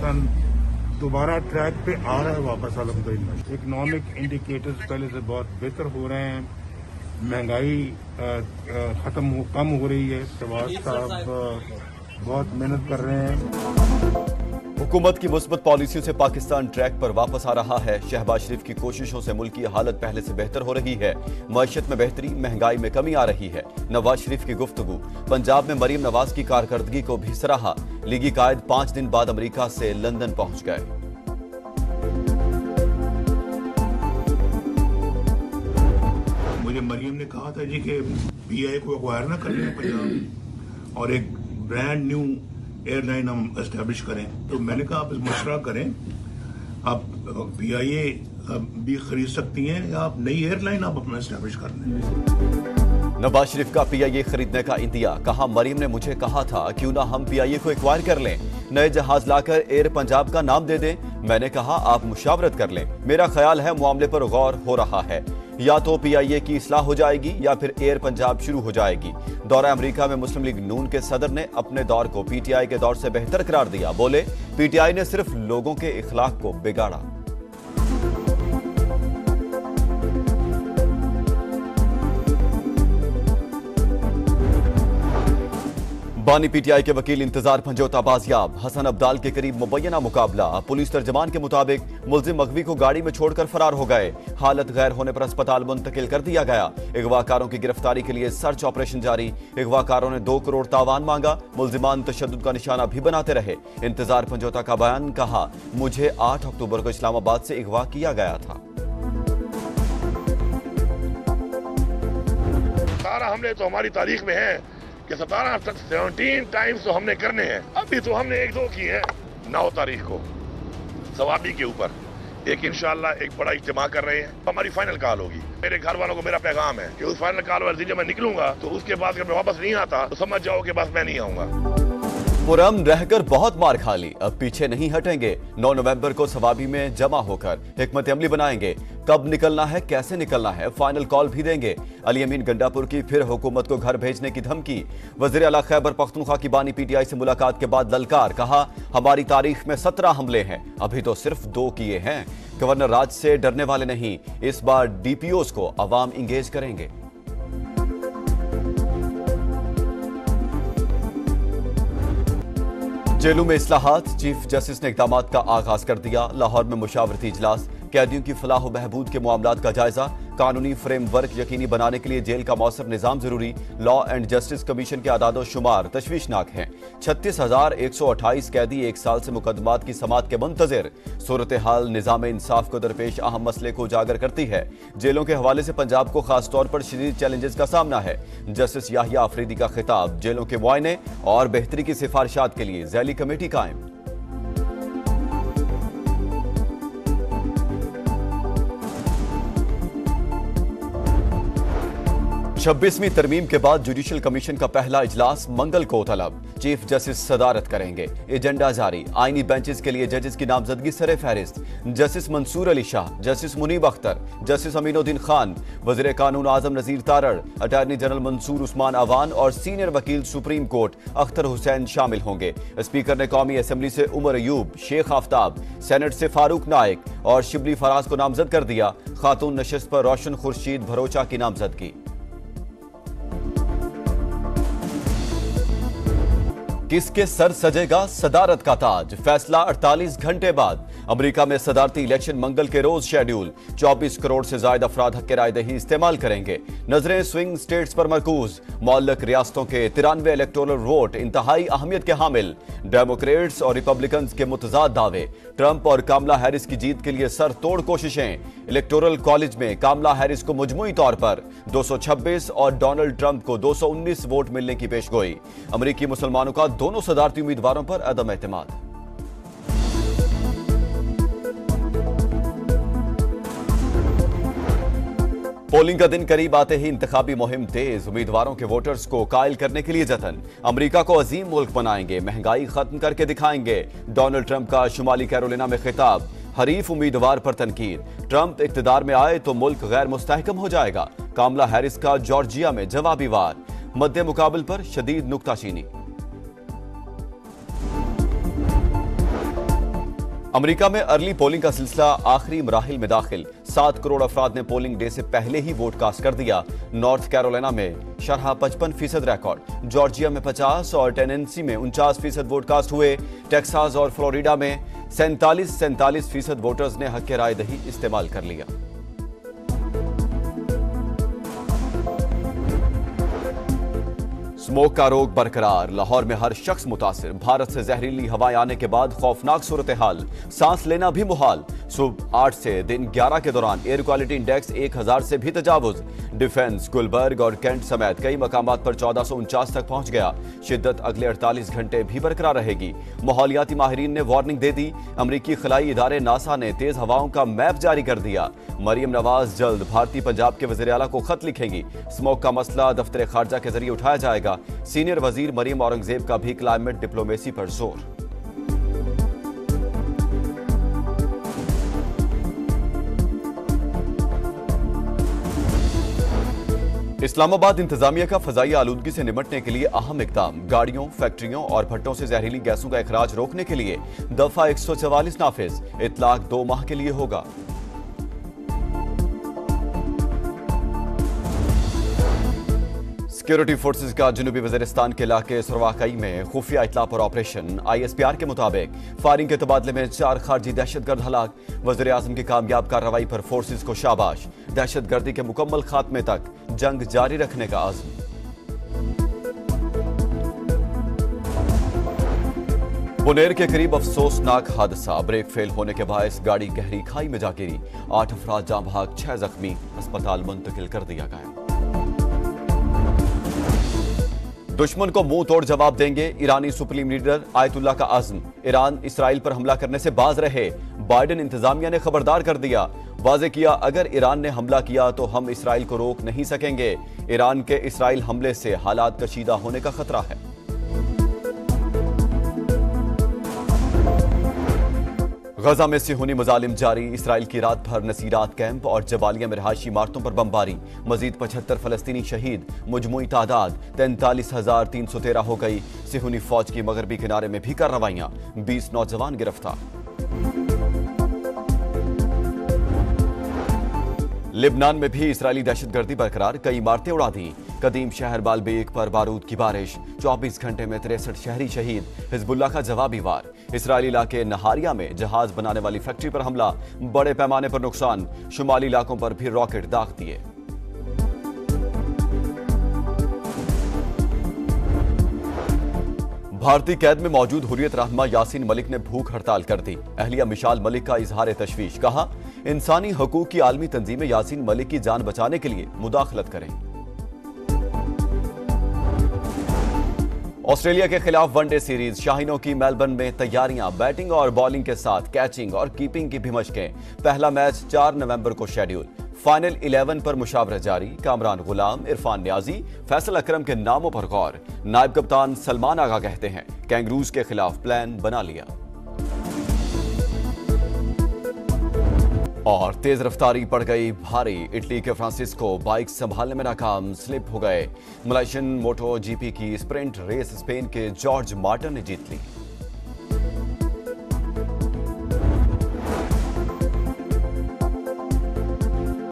पाकिस्तान दोबारा ट्रैक पे आ रहा है वापस अल्हम्दुलिल्लाह। इकोनॉमिक इंडिकेटर्स पहले से बहुत बेहतर हो रहे हैं, महंगाई कम हो रही है। शहबाज साहब बहुत मेहनत कर रहे हैं। हुकूमत की मुस्बत पॉलिसियों से पाकिस्तान ट्रैक पर वापस आ रहा है। शहबाज शरीफ की कोशिशों से मुल्क की हालत पहले से बेहतर हो रही है। मईशत में बेहतरी, महंगाई में कमी आ रही है। नवाज शरीफ की गुफ्तगू। पंजाब में मरीम नवाज की कारकर्दगी को भी सराहा। लीगी कायद 5 दिन बाद अमेरिका से लंदन पहुंच गए। मुझे मरीम ने कहा था जी कि PI को एक्वायर ना कर लें पंजाब और एक ब्रांड न्यू एयरलाइन हम एस्टेब्लिश करें। तो मैंने कहा आप मशवरा करें, आप PIA भी खरीद सकती हैं या आप नई एयरलाइन आप अपना एस्टेब्लिश कर लें। नवाज शरीफ का PIA खरीदने का इंदिया। कहा मरीम ने मुझे कहा था क्यों ना हम PIA को एक्वायर कर लें, नए जहाज लाकर एयर पंजाब का नाम दे दें। मैंने कहा आप मुशावरत कर लें। मेरा ख्याल है मामले पर गौर हो रहा है, या तो PIA की इस्लाह हो जाएगी या फिर एयर पंजाब शुरू हो जाएगी। दौरा अमेरिका में मुस्लिम लीग नून के सदर ने अपने दौर को PTI के दौर से बेहतर करार दिया। बोले PTI ने सिर्फ लोगों के इखलाक को बिगाड़ा। बानी PTI के वकील इंतजार पंजोता बाजियाब। हसन अब्दाल के करीब मुबैना मुकाबला। पुलिस तर्जमान के मुताबिक मुलजिम मगवी को गाड़ी में छोड़कर फरार हो गए। हालत गैर होने पर अस्पताल मुंतकिल कर दिया गया। अगवाकारों की गिरफ्तारी के लिए सर्च ऑपरेशन जारी। अगवाकारों ने 2 करोड़ तावान मांगा। मुलजिमान तशद्दुद का निशाना भी बनाते रहे। इंतजार पंजोता का बयान। कहा मुझे 8 अक्टूबर को इस्लामाबाद से अगवा किया गया था। सारा हमले तो हमारी तारीख में है कि 17 टाइम्स तो हमने करने हैं। अभी तो हमने 1-2 की है। 9 तारीख को सवाबी के ऊपर एक इंशाल्लाह एक बड़ा इज्तिमा कर रहे हैं। हमारी फाइनल कॉल होगी। मेरे घर वालों को मेरा पैगाम है कि उस फाइनल कॉल वाले दिन मैं निकलूंगा तो उसके बाद अगर मैं वापस नहीं आता तो समझ जाओ कि बस मैं नहीं आऊंगा। पुरम रहकर बहुत मार खा ली, अब पीछे नहीं हटेंगे। 9 नवंबर को सवाबी में जमा होकर हिकमत अमली बनाएंगे। कब निकलना है, कैसे निकलना है, फाइनल कॉल भी देंगे। अली अमीन गंडापुर की फिर हुकूमत को घर भेजने की धमकी। वज़ीर आला खैबर पख्तूनख्वा की बानी PTI से मुलाकात के बाद ललकार। कहा हमारी तारीख में 17 हमले हैं, अभी तो सिर्फ 2 किए हैं। गवर्नर राज से डरने वाले नहीं, इस बार DPOs को अवाम इंगेज करेंगे। जेलों में इस्लाहात। चीफ जस्टिस ने इक़दाम का आगाज कर दिया। लाहौर में मुशावरती इजलास। कैदियों की फलाह व बहबूद के मामलात का जायजा। कानूनी फ्रेमवर्क यकीनी बनाने के लिए जेल का मौसर निजाम जरूरी। लॉ एंड जस्टिस कमीशन के आदादो शुमार तशवीशनाक हैं। 36,128 कैदी 1 साल से मुकदमात की समात के मुंतजिर। सूरत हाल निजाम इंसाफ को दरपेश अहम मसले को उजागर करती है। जेलों के हवाले से पंजाब को खास तौर पर शदीद चैलेंजेस का सामना है। जस्टिस याहिया आफरीदी का खिताब। जेलों के मुआयने और बेहतरी की सिफारिशात के लिए झैली कमेटी कायम। 26वीं तरमीम के बाद जुडिशल कमीशन का पहला इजलास मंगल को तलब। चीफ जस्टिस सदारत करेंगे। एजेंडा जारी। आईनी बेंचेस के लिए जजेस की नामजदगी सरे फहरिस्त। Justice Mansoor Ali Shah, justice Muneeb Akhtar, justice Aminuddin Khan, वजीर कानून आजम नजीर तारड़, अटॉर्नी जनरल मंसूर उस्मान अवान और सीनियर वकील सुप्रीम कोर्ट अख्तर हुसैन शामिल होंगे। स्पीकर ने कौमी असम्बली से उमर अयूब, शेख आफ्ताब, सेनेट से फारूक नाइक और शिबली फराज को नामजद कर दिया। खातून नशस्त पर रोशन खुर्शीद भरोचा की नामजदगी। किसके सर सजेगा सदारत का ताज? फैसला 48 घंटे बाद। अमेरिका में सदारती इलेक्शन मंगल के रोज शेड्यूल। 24 करोड़ से ज्यादा अफराद हक रायदही इस्तेमाल करेंगे। नजरें स्विंग स्टेट्स पर मरकूज। मुअल्लक रियासतों के 93 इलेक्टोरल वोट इंतहाई अहमियत के हामिल। डेमोक्रेट्स और रिपब्लिकन्स के मुतजाद दावे। ट्रंप और कामला हैरिस की जीत के लिए सर तोड़ कोशिशें। इलेक्टोरल कॉलेज में कामला हैरिस को मजमूई तौर पर 226 और डोनाल्ड ट्रंप को 219 वोट मिलने की पेशगोई। अमेरिकी मुसलमानों का दोनों सदारती उम्मीदवारों पर अदम एतमाद। पोलिंग का दिन करीब आते ही इंतखाबी मुहिम तेज। उम्मीदवारों के वोटर्स को कायल करने के लिए जतन। अमेरिका को अजीम मुल्क बनाएंगे, महंगाई खत्म करके दिखाएंगे। डोनाल्ड ट्रंप का शुमाली कैरोलिना में खिताब। हरीफ उम्मीदवार पर तनकीद। ट्रंप इक्तदार में आए तो मुल्क गैर मुस्तहकम हो जाएगा। कामला हैरिस का जॉर्जिया में जवाबी वार। मद्दे मुकाबल पर शदीद नुक्ताचीनी। अमेरिका में अर्ली पोलिंग का सिलसिला आखिरी मराहिल में दाखिल। 7 करोड़ अफराद ने पोलिंग डे से पहले ही वोट कास्ट कर दिया। नॉर्थ कैरोलिना में शरह 55% रिकॉर्ड, जॉर्जिया में 50 और टेनेसी में 49% वोट कास्ट हुए। टेक्सास और फ्लोरिडा में 47% वोटर्स ने हक राय दही इस्तेमाल कर लिया। स्मोक का रोग बरकरार, लाहौर में हर शख्स मुतासिर। भारत से जहरीली हवाएं आने के बाद खौफनाक सूरत हाल, सांस लेना भी मुहाल। सुबह 8 से दिन 11 के दौरान एयर क्वालिटी इंडेक्स 1000 से भी तजावुज। डिफेंस, गुलबर्ग और कैंट समेत कई मकामात पर 1449 तक पहुंच गया। शिद्दत अगले 48 घंटे भी बरकरार रहेगी। माहौलियाती माहिरीन ने वार्निंग दे दी। अमरीकी खलाई इदारे नासा ने तेज हवाओं का मैप जारी कर दिया। मरियम नवाज जल्द भारतीय पंजाब के वज़ीर आला को खत लिखेंगी। स्मोक का मसला दफ्तर खारजा के जरिए उठाया जाएगा। सीनियर वजीर मरियम औरंगजेब का भी क्लाइमेट डिप्लोमेसी पर जोर। इस्लामाबाद इंतजामिया का फजाई आलूदगी से निपटने के लिए अहम इकदाम। गाड़ियों, फैक्ट्रियों और भट्टों से जहरीली गैसों का इखराज रोकने के लिए दफा 144 नाफिज। इतलाक 2 माह के लिए होगा। सिक्योरिटी फोर्सेज का जनूबी वज़ीरिस्तान के इलाके सरवाकई में खुफिया इतला पर ऑपरेशन। ISPR के मुताबिक फायरिंग के तबादले में 4 खारजी दहशतगर्द हलाक। वज़ीर आज़म की कामयाब कार्रवाई पर फोर्सेज को शाबाश। दहशतगर्दी के मुकम्मल खात्मे तक जंग जारी रखने का आज़म। बुनेर के करीब अफसोसनाक हादसा, ब्रेक फेल होने के बायस गाड़ी गहरी खाई में जा गिरी। 8 अफराद जाँ बहक, 6 जख्मी, अस्पताल मुंतकिल कर दिया गया। दुश्मन को मुंह तोड़ जवाब देंगे, ईरानी सुप्रीम लीडर आयतुल्लाह का आज़म। ईरान इसराइल पर हमला करने से बाज रहे। बाइडेन इंतजामिया ने खबरदार कर दिया, वाज़े किया अगर ईरान ने हमला किया तो हम इसराइल को रोक नहीं सकेंगे। ईरान के इसराइल हमले से हालात कशीदा होने का खतरा है। गजा में सिहोनी मजालिम जारी, इसराइल की रात भर नसीरात कैंप और जबालिया में रहायशी इमारतों पर बमबारी। मजीद 75 फलस्तीनी शहीद, मुजमुई तादाद 43,313 हो गई। सिहोनी फौज की मगरबी किनारे में भी कार्रवाइयां, 20 नौजवान गिरफ्तार। लिबनान में भी इसराइली दहशतगर्दी बरकरार, कई इमारतें उड़ा दी। कदीम शहर बालबेक पर बारूद की बारिश, 24 घंटे में 63 शहरी शहीद। हिजबुल्लाह का जवाबी वार। इसराइली इलाके नहारिया में जहाज बनाने वाली फैक्ट्री पर हमला, बड़े पैमाने पर नुकसान। शुमाली इलाकों पर भी रॉकेट दाग दिए। भारतीय कैद में मौजूद हुर्रियत रहनुमा यासीन मलिक ने भूख हड़ताल कर दी। अहलिया मिशाल मलिक का इजहार तशवीश, कहा इंसानी हकूक की आलमी तंजीमें यासीन मलिक की जान बचाने के लिए मुदाखलत करें। ऑस्ट्रेलिया के खिलाफ वनडे सीरीज, शाहीनों की मेलबर्न में तैयारियां, बैटिंग और बॉलिंग के साथ कैचिंग और कीपिंग की भी मशकें। पहला मैच 4 नवंबर को शेड्यूल। फाइनल 11 पर मुशावरत जारी। कामरान गुलाम, इरफान न्याजी, फैसल अकरम के नामों पर गौर। नायब कप्तान सलमान आगा कहते हैं कैंगरूज के खिलाफ प्लान बना लिया। और तेज रफ्तारी पड़ गई भारी, इटली के फ्रांसिस्को बाइक संभालने में नाकाम, स्लिप हो गए। मलेशियन मोटो GP की स्प्रिंट रेस स्पेन के जॉर्ज मार्टिन ने जीत ली।